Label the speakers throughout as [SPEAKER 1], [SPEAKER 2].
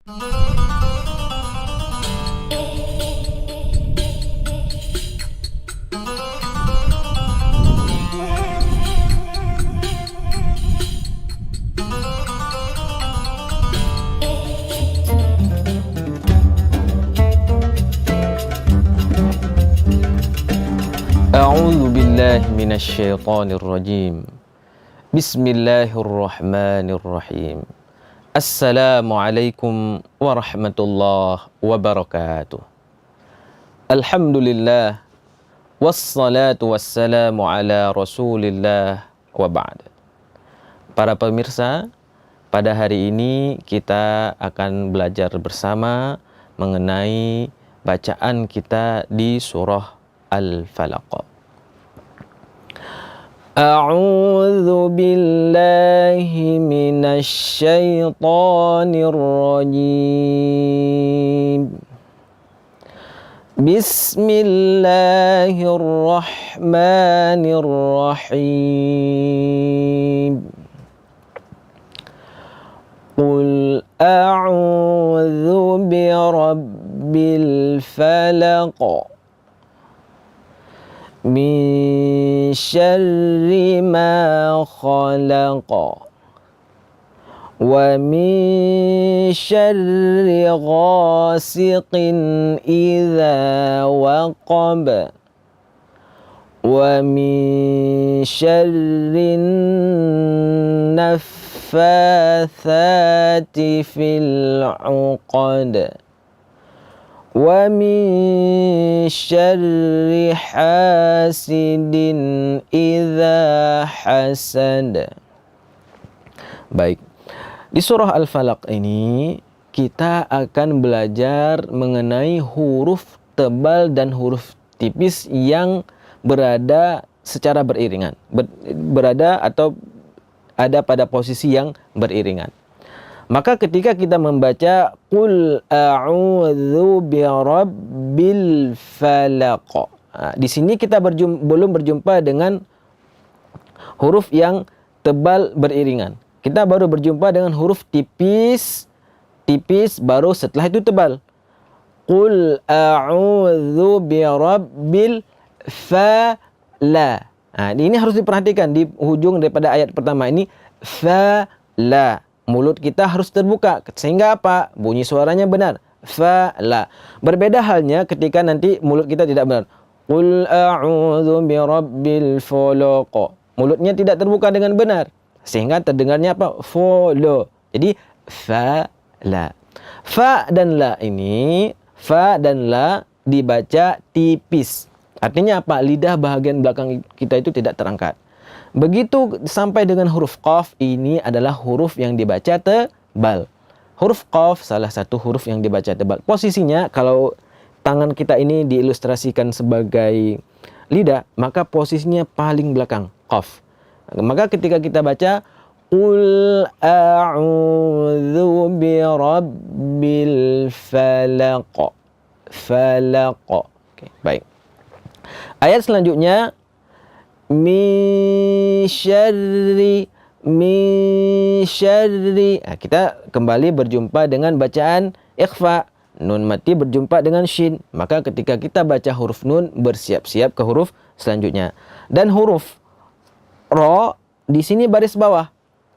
[SPEAKER 1] A'udzu billahi minasyaitonir rajim. Bismillahirrahmanirrahim. Assalamualaikum warahmatullahi wabarakatuh. Alhamdulillah wassalatu wassalamu ala Rasulillah wa ba'd. Para pemirsa, pada hari ini kita akan belajar bersama mengenai bacaan kita di surah Al-Falaq. A'udzu billahi minasy syaithanir rajim. Bismillahirrahmanirrahim. Qul a'udzu birabbil falaq min syarri ma khalaq wa min syarri ghasiqin idza waqab wa min syarri naffathati fil 'uqad wa min syarri hasidin idza hasad. Baik, di surah Al-Falaq ini kita akan belajar mengenai huruf tebal dan huruf tipis yang berada secara beriringan, berada atau ada pada posisi yang beriringan. Maka ketika kita membaca Qul a'udzu birabbil falaq, di sini kita belum berjumpa dengan huruf yang tebal beriringan. Kita baru berjumpa dengan huruf tipis baru setelah itu tebal. Qul a'udzu birabbil fala. Ini harus diperhatikan di hujung daripada ayat pertama ini, fala. Mulut kita harus terbuka sehingga apa? Bunyi suaranya benar. Fala. Berbeda halnya ketika nanti mulut kita tidak benar. Qul a'udzu birabbil falaq. Mulutnya tidak terbuka dengan benar sehingga terdengarnya apa? Fala. Jadi fala. Fa dan la dibaca tipis. Artinya apa? Lidah bahagian belakang kita itu tidak terangkat. Begitu sampai dengan huruf qaf, ini adalah huruf yang dibaca tebal. Huruf qaf salah satu huruf yang dibaca tebal. Posisinya kalau tangan kita ini diilustrasikan sebagai lidah, maka posisinya paling belakang, qaf. Maka ketika kita baca Qul a'udzu birabbil falaq. Falaq. Oke, baik. Ayat selanjutnya min syarri. Kita kembali berjumpa dengan bacaan ikhfa. Nun mati berjumpa dengan shin. Maka ketika kita baca huruf nun, bersiap-siap ke huruf selanjutnya. Dan huruf ra di sini baris bawah,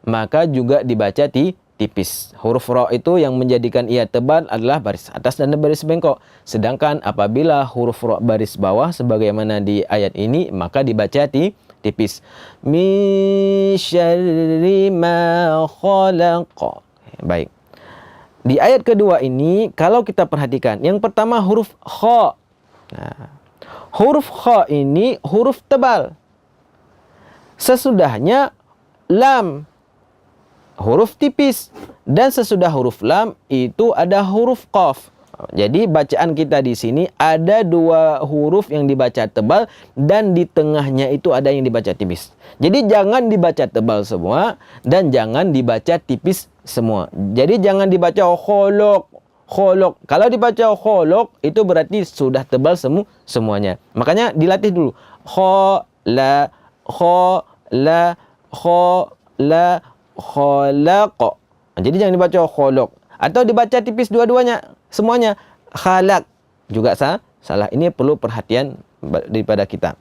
[SPEAKER 1] maka juga dibaca tipis. Huruf ra itu yang menjadikan ia tebal adalah baris atas dan baris bengkok. Sedangkan apabila huruf ra baris bawah sebagaimana di ayat ini, maka dibaca tipis. Min syarri ma khalaq. Baik. Di ayat kedua ini kalau kita perhatikan, yang pertama huruf kha. Huruf kha ini huruf tebal. Sesudahnya lam, huruf tipis, dan sesudah huruf lam itu ada huruf qaf. Jadi bacaan kita di sini ada dua huruf yang dibaca tebal dan di tengahnya itu ada yang dibaca tipis. Jadi jangan dibaca tebal semua dan jangan dibaca tipis semua. Jadi jangan dibaca kholok. Kalau dibaca kholok itu berarti sudah tebal semuanya. Makanya dilatih dulu. Khalaq. Jadi jangan dibaca kholok. Atau dibaca tipis dua-duanya, semuanya. Khalaq juga salah. Ini perlu perhatian daripada kita.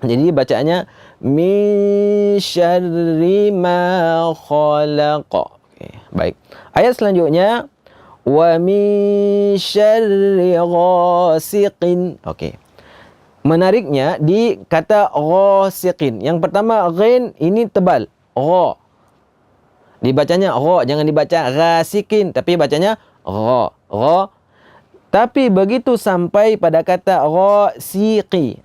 [SPEAKER 1] Jadi bacaannya min syarri ma khalaq. Okey, baik. Ayat selanjutnya wa min syarri ghasiqin. Okey. Menariknya di kata ghasiqin. Yang pertama ghain ini tebal. Gha. Dibacanya gha, jangan dibaca ghasiqin tapi bacanya gha. Gha. Tapi begitu sampai pada kata ghasiqi.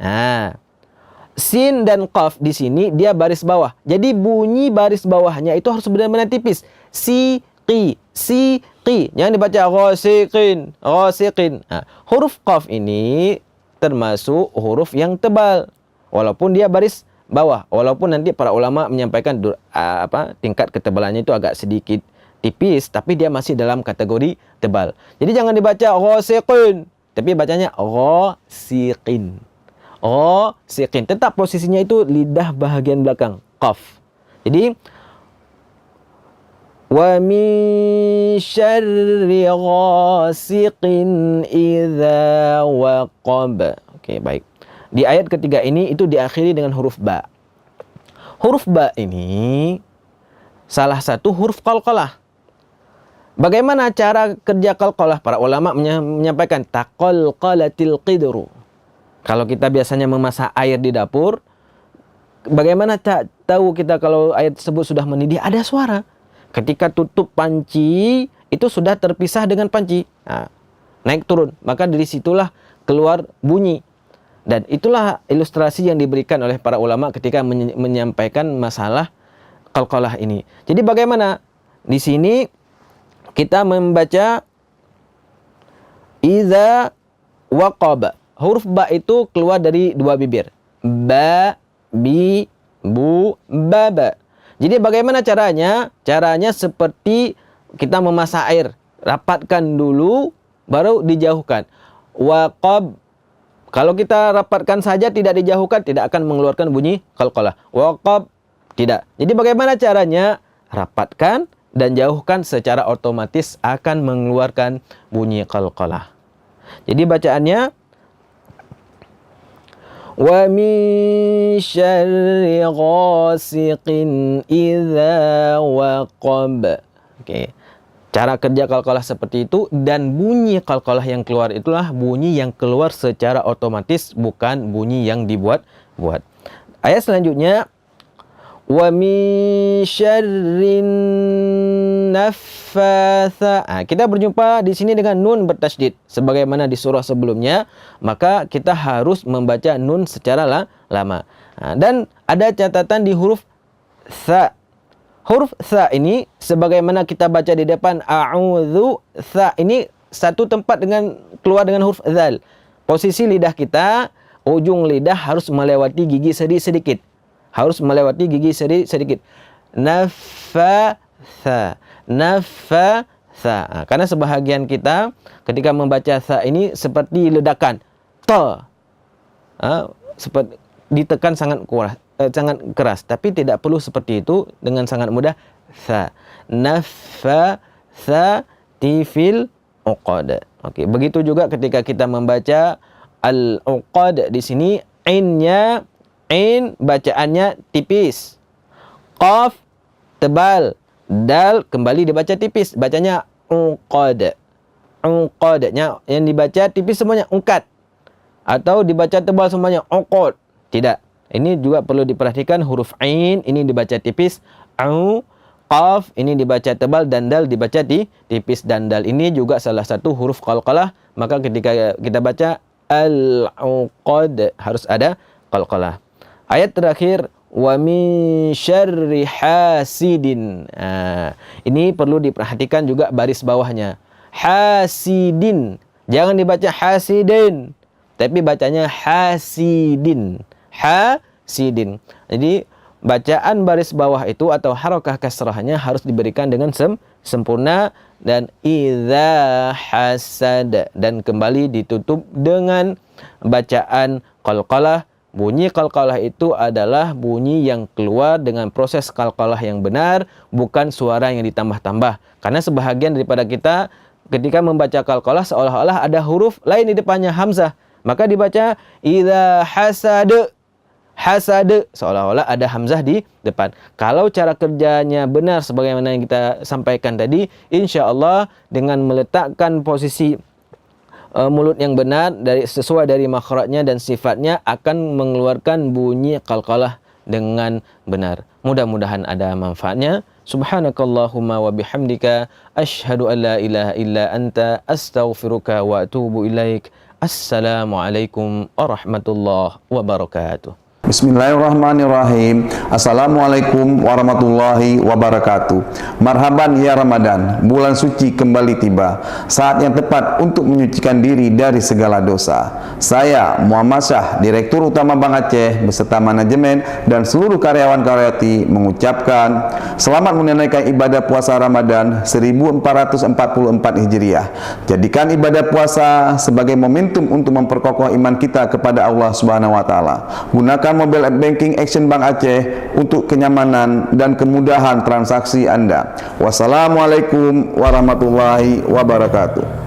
[SPEAKER 1] Sin dan qaf di sini dia baris bawah. Jadi bunyi baris bawahnya itu harus benar-benar tipis. Siqi, siqi. Jangan dibaca ghasiqin, ghasiqin. Huruf qaf ini termasuk huruf yang tebal. Walaupun dia baris bawah. Walaupun nanti para ulama menyampaikan tingkat ketebalannya itu agak sedikit tipis, tapi dia masih dalam kategori tebal. Jadi jangan dibaca ghasiqin, tapi bacanya ghasiqin. Ghasiqin. Tetap posisinya itu lidah bahagian belakang, qaf. Jadi wa min syarri ghasiqin idza waqab. Okey, baik. Di ayat ketiga ini itu diakhiri dengan huruf ba. Huruf ba ini salah satu huruf qalqalah. Bagaimana cara kerja qalqalah? Para ulama menyampaikan taqalqalatil qidru. Kalau kita biasanya memasak air di dapur, bagaimana tak tahu kita kalau air tersebut sudah mendidih? Ada suara. Ketika tutup panci, itu sudah terpisah dengan panci. Naik turun. Maka dari situlah keluar bunyi. Dan itulah ilustrasi yang diberikan oleh para ulama ketika menyampaikan masalah qalqalah ini. Jadi bagaimana? Di sini kita membaca iza waqaba. Huruf ba itu keluar dari dua bibir. Ba, bi, bu, baba. Jadi bagaimana caranya? Caranya seperti kita memasak air. Rapatkan dulu, baru dijauhkan. Waqab. Kalau kita rapatkan saja tidak dijauhkan, tidak akan mengeluarkan bunyi qalqalah. Waqab. Tidak. Jadi bagaimana caranya? Rapatkan dan jauhkan secara otomatis akan mengeluarkan bunyi qalqalah. Jadi bacaannya wa min syarri ghasiqin idza waqab. Okey. Cara kerja qalqalah seperti itu, dan bunyi qalqalah yang keluar itulah bunyi yang keluar secara otomatis, bukan bunyi yang dibuat-buat. Ayat selanjutnya wa min syarrin naffatha. Kita berjumpa di sini dengan nun bertasydid sebagaimana di surah sebelumnya, maka kita harus membaca nun secara lama. Dan ada catatan di huruf tha. Huruf tha ini sebagaimana kita baca di depan a'udzu, tha ini satu tempat dengan keluar dengan huruf dzal. Posisi lidah kita, ujung lidah harus melewati gigi sedikit. Harus melewati gigi sedikit. Naffatha. Naffatha. Karena sebahagian kita ketika membaca tha ini seperti ledakan. Ta. Seperti ditekan sangat keras, tapi tidak perlu seperti itu, dengan sangat mudah. Tha. Naffatha tifil uqad. Okey, begitu juga ketika kita membaca al-uqad di sini, ainnya ain bacaannya tipis. Qaf tebal, dal kembali dibaca tipis, bacanya uqad. Uqadnya yang dibaca tipis semuanya ungkat, atau dibaca tebal semuanya uqad. Tidak. Ini juga perlu diperhatikan, huruf ain ini dibaca tipis, au, qaf ini dibaca tebal, dan dal dibaca tipis. Dan dal ini juga salah satu huruf qalqalah, maka ketika kita baca al-uqad harus ada qalqalah. Ayat terakhir wa min syarri hasidin. Ini perlu diperhatikan juga baris bawahnya. Hasidin. Jangan dibaca hasidin, tapi bacanya hasidin. Hasidin. Jadi bacaan baris bawah itu atau harakah kasrahnya harus diberikan dengan sempurna, dan idza hasad, dan kembali ditutup dengan bacaan qalqalah bunyi qalqalah itu adalah bunyi yang keluar dengan proses qalqalah yang benar, bukan suara yang ditambah-tambah. Karena sebahagian daripada kita ketika membaca qalqalah seolah-olah ada huruf lain di depannya, hamzah. Maka dibaca idza hasad, hasad, seolah-olah ada hamzah di depan. Kalau cara kerjanya benar sebagaimana yang kita sampaikan tadi, insya Allah dengan meletakkan posisi mulut yang benar sesuai dari makhrajnya dan sifatnya akan mengeluarkan bunyi qalqalah dengan benar. Mudah-mudahan ada manfaatnya. Subhanakallahumma wa bihamdika asyhadu an la ilaha illa anta astaghfiruka wa atubu ilaik. Assalamualaikum warahmatullahi wabarakatuh.
[SPEAKER 2] Bismillahirrahmanirrahim. Assalamualaikum warahmatullahi wabarakatuh. Marhaban ya Ramadan, bulan suci kembali tiba. Saat yang tepat untuk menyucikan diri dari segala dosa. Saya Muhammad Syah, Direktur Utama Bank Aceh beserta manajemen dan seluruh karyawan karyawati mengucapkan selamat menunaikan ibadah puasa Ramadan 1444 Hijriah. Jadikan ibadah puasa sebagai momentum untuk memperkokoh iman kita kepada Allah Subhanahu wa taala. Gunakan mobile app banking Action Bank Aceh untuk kenyamanan dan kemudahan transaksi Anda. Wassalamualaikum warahmatullahi wabarakatuh.